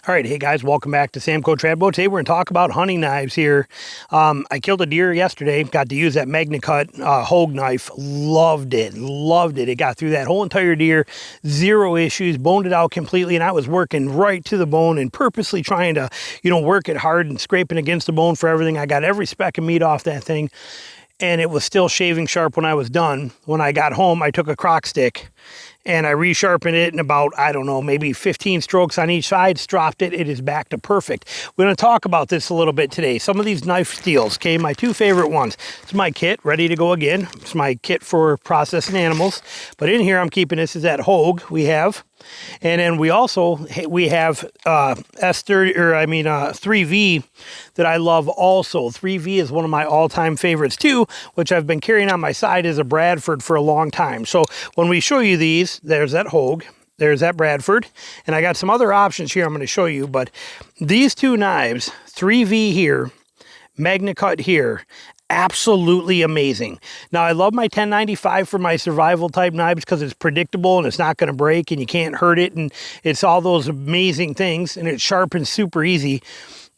All right, hey guys, welcome back to Samco Tradboat. Today we're going to talk about hunting knives here. I killed a deer yesterday, got to use that Magnacut Hogue knife. Loved it. It got through that whole entire deer, zero issues, boned it out completely, and I was working right to the bone and purposely trying to, work it hard and scraping against the bone for everything. I got every speck of meat off that thing, and it was still shaving sharp when I was done. When I got home, I took a crock stick and I resharpened it in about, I don't know, maybe 15 strokes on each side, stropped it. It is back to perfect. We're going to talk about this a little bit today. Some of these knife steels, okay, my two favorite ones. It's my kit, ready to go again. It's my kit for processing animals. But in here, I'm keeping this is that Hogue we have. And then we have S30, 3V that I love also. 3V is one of my all-time favorites too, which I've been carrying on my side as a Bradford for a long time. So when we show you these, there's that Hogue, there's that Bradford, and I got some other options here I'm going to show you, but these two knives, 3V here, Magnacut here, absolutely amazing. Now, I love my 1095 for my survival type knives because it's predictable and it's not going to break and you can't hurt it, and it's all those amazing things, and it's sharp and super easy.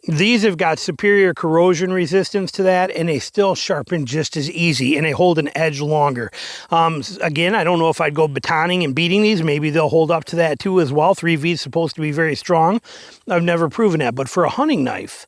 These have got superior corrosion resistance to that, and they still sharpen just as easy, and they hold an edge longer. Again, I don't know if I'd go batoning and beating these. Maybe they'll hold up to that too as well. 3V is supposed to be very strong. I've never proven that, but for a hunting knife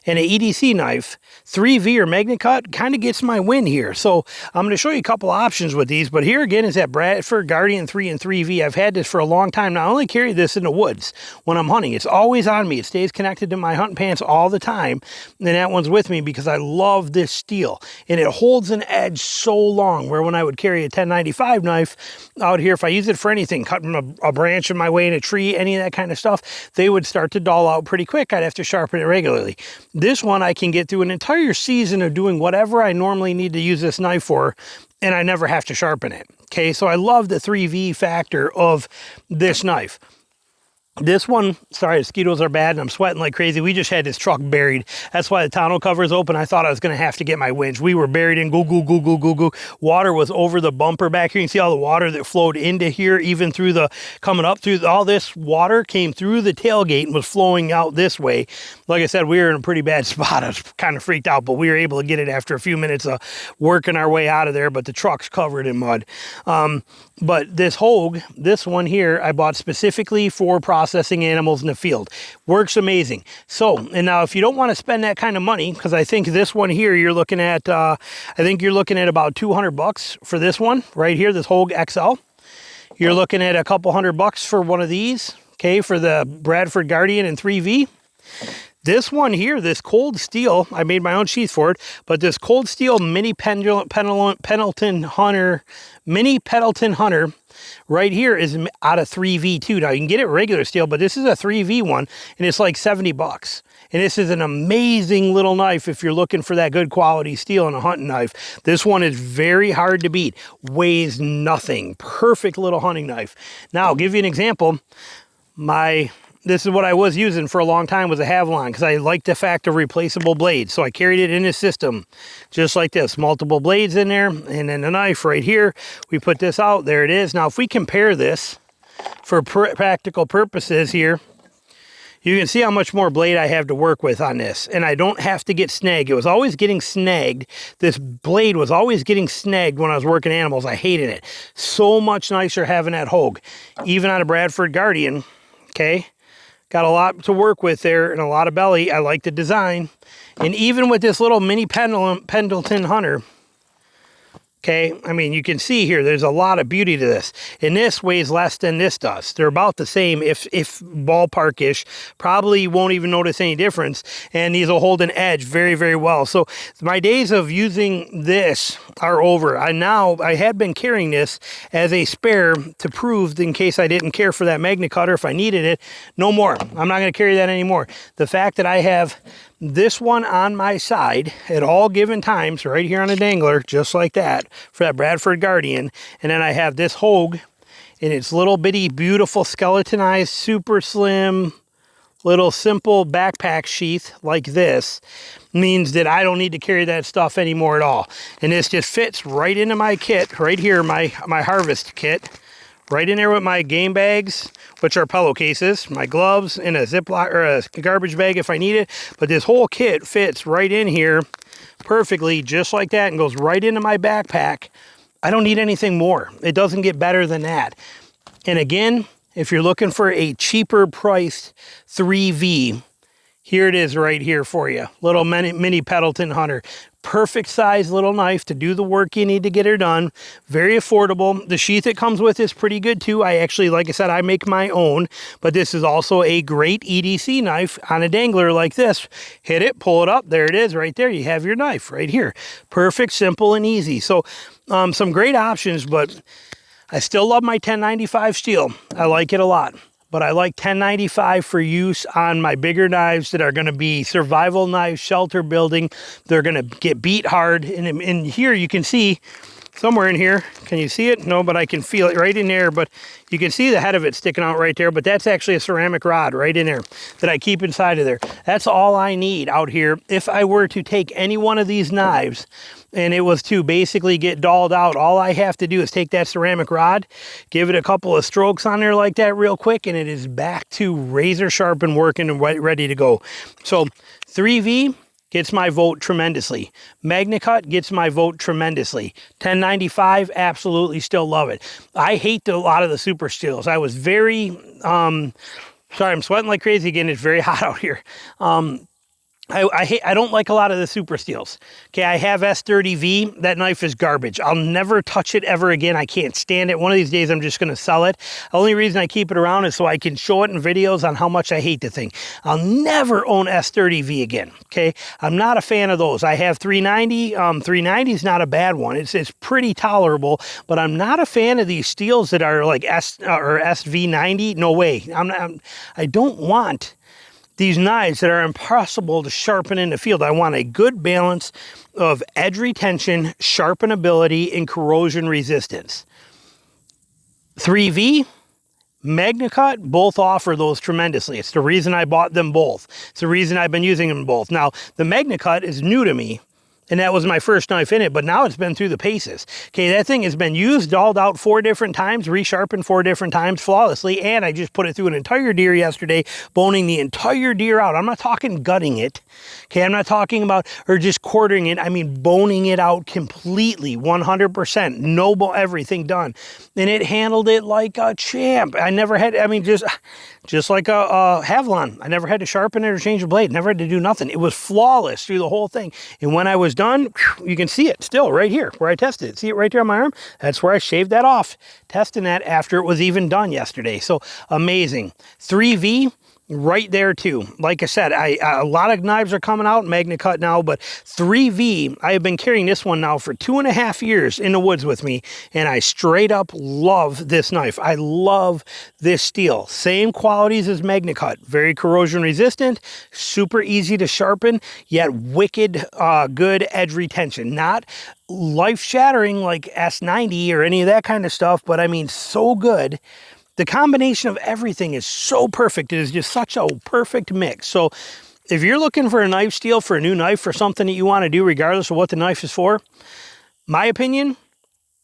and an EDC knife, 3V or Magnacut kind of gets my win here. So I'm going to show you a couple options with these, but here again is that Bradford Guardian 3 and 3V. I've had this for a long time now. I only carry this in the woods when I'm hunting. It's always on me. It stays connected to my hunting pants all the time, and that one's with me because I love this steel, and it holds an edge so long, where when I would carry a 1095 knife out here, if I use it for anything, cutting a branch in my way in a tree, any of that kind of stuff, they would start to dull out pretty quick. I'd have to sharpen it regularly. This one I can get through an entire season of doing whatever I normally need to use this knife for, and I never have to sharpen it. Okay, so I love the 3V factor of this knife. This one, sorry, mosquitoes are bad and I'm sweating like crazy. We just had this truck buried. That's why the tonneau cover is open. I thought I was going to have to get my winch. We were buried in goo. Water was over the bumper back here. You can see all the water that flowed into here, even through coming up through all this water came through the tailgate and was flowing out this way. Like I said, we were in a pretty bad spot. I was kind of freaked out, but we were able to get it after a few minutes of working our way out of there, but the truck's covered in mud. But this Hogue, this one here, I bought specifically for processing animals in the field. Works amazing. So, and now if you don't want to spend that kind of money, because I think this one here, you're looking at, about $200 for this one right here, this Hogue XL. You're looking at a couple $100 for one of these, okay, for the Bradford Guardian and 3V. This one here, this cold steel, I made my own sheath for it, but this cold steel mini Pendleton Hunter right here is out of 3V too. Now you can get it regular steel, but this is a 3V one, and it's like $70. And this is an amazing little knife if you're looking for that good quality steel and a hunting knife. This one is very hard to beat, weighs nothing, perfect little hunting knife. Now I'll give you an example. This is what I was using for a long time, was a Havalon, because I like the fact of replaceable blades. So I carried it in the system just like this, multiple blades in there, and then the knife right here. We put this out, there it is. Now if we compare this for practical purposes here, you can see how much more blade I have to work with on this, and I don't have to get snagged. It was always getting snagged. This blade was always getting snagged when I was working animals. I hated it. So much nicer having that Hogue, even on a Bradford Guardian, okay? Got a lot to work with there and a lot of belly. I like the design. And even with this little mini Pendleton Hunter, okay, I mean, you can see here, there's a lot of beauty to this. And this weighs less than this does. They're about the same, if ballpark-ish. Probably won't even notice any difference. And these will hold an edge very, very well. So my days of using this are over. I had been carrying this as a spare to prove in case I didn't care for that Magnacut or if I needed it. No more. I'm not going to carry that anymore. The fact that I have this one on my side at all given times, right here on a dangler, just like that, for that Bradford Guardian. And then I have this Hogue in its little bitty, beautiful, skeletonized, super slim, little simple backpack sheath like this, means that I don't need to carry that stuff anymore at all. And this just fits right into my kit, right here, my harvest kit, right in there with my game bags, which are pillowcases, my gloves, and a Ziploc or a garbage bag if I need it. But this whole kit fits right in here perfectly, just like that, and goes right into my backpack. I don't need anything more. It doesn't get better than that. And again, if you're looking for a cheaper priced 3V, here it is right here for you. Little mini Pendleton Hunter. Perfect size little knife to do the work you need to get her done. Very affordable. The sheath it comes with is pretty good too. I actually, like I said, I make my own, but this is also a great EDC knife on a dangler like this. Hit it, pull it up. There it is right there. You have your knife right here. Perfect, simple, and easy. So some great options, but I still love my 1095 steel. I like it a lot. But I like 1095 for use on my bigger knives that are going to be survival knives, shelter building. They're going to get beat hard. And in here you can see somewhere in here, can you see it? No, but I can feel it right in there. But you can see the head of it sticking out right there. But that's actually a ceramic rod right in there that I keep inside of there. That's all I need out here. If I were to take any one of these knives and it was to basically get dulled out, all I have to do is take that ceramic rod, give it a couple of strokes on there like that real quick, and it is back to razor sharp and working and ready to go. So 3V gets my vote tremendously. Magnacut gets my vote tremendously. 1095, absolutely still love it. I hate a lot of the super steels. I was very, sorry, I'm sweating like crazy again. It's very hot out here. I don't like a lot of the super steels. Okay, I have S30V. That knife is garbage. I'll never touch it ever again. I can't stand it. One of these days I'm just going to sell it. The only reason I keep it around is so I can show it in videos on how much I hate the thing. I'll never own S30V again. Okay, I'm not a fan of those. I have 390. 390 is not a bad one. It's pretty tolerable, but I'm not a fan of these steels that are like SV90. No way. I don't want these knives that are impossible to sharpen in the field. I want a good balance of edge retention, sharpenability, and corrosion resistance. 3V, Magnacut, both offer those tremendously. It's the reason I bought them both. It's the reason I've been using them both. Now, the Magnacut is new to me, and that was my first knife in it, but now it's been through the paces. Okay, that thing has been used, dulled out 4 different times, resharpened 4 different times flawlessly, and I just put it through an entire deer yesterday, boning the entire deer out. I'm not talking gutting it. Okay, I'm not talking about, or just quartering it. I mean boning it out completely, 100%, no bone, everything done. And it handled it like a champ. I never had, I mean, just like a Havilon. I never had to sharpen it or change the blade. Never had to do nothing. It was flawless through the whole thing. And when I was done, you can see it still right here where I tested it. See it right there on my arm? That's where I shaved that off, testing that after it was even done yesterday. So amazing. 3V. Right there too. Like I said, a lot of knives are coming out, Magnacut now, but 3V, I have been carrying this one now for 2.5 years in the woods with me, and I straight up love this knife. I love this steel. Same qualities as Magnacut. Very corrosion resistant, super easy to sharpen, yet wicked good edge retention. Not life-shattering like S90 or any of that kind of stuff, but I mean so good. The combination of everything is so perfect. It is just such a perfect mix. So if you're looking for a knife steel, for a new knife, for something that you want to do regardless of what the knife is for, my opinion,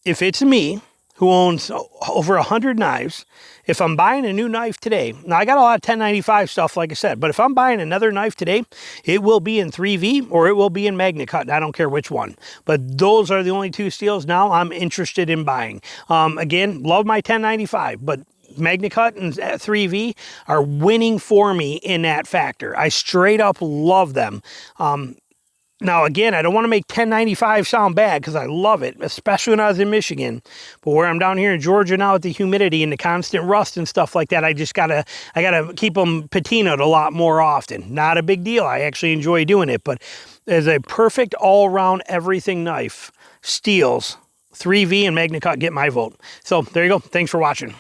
if it's me who owns over 100 knives, if I'm buying a new knife today, now I got a lot of 1095 stuff like I said, but if I'm buying another knife today, it will be in 3V or it will be in Magnacut. I don't care which one, but those are the only 2 steels now I'm interested in buying. Again, love my 1095, but Magnacut and 3V are winning for me in that factor. I straight up love them. Now, again, I don't want to make 1095 sound bad because I love it, especially when I was in Michigan. But where I'm down here in Georgia now with the humidity and the constant rust and stuff like that, I gotta keep them patinaed a lot more often. Not a big deal. I actually enjoy doing it, but as a perfect all-around everything knife, steels, 3V and Magnacut get my vote. So there you go. Thanks for watching.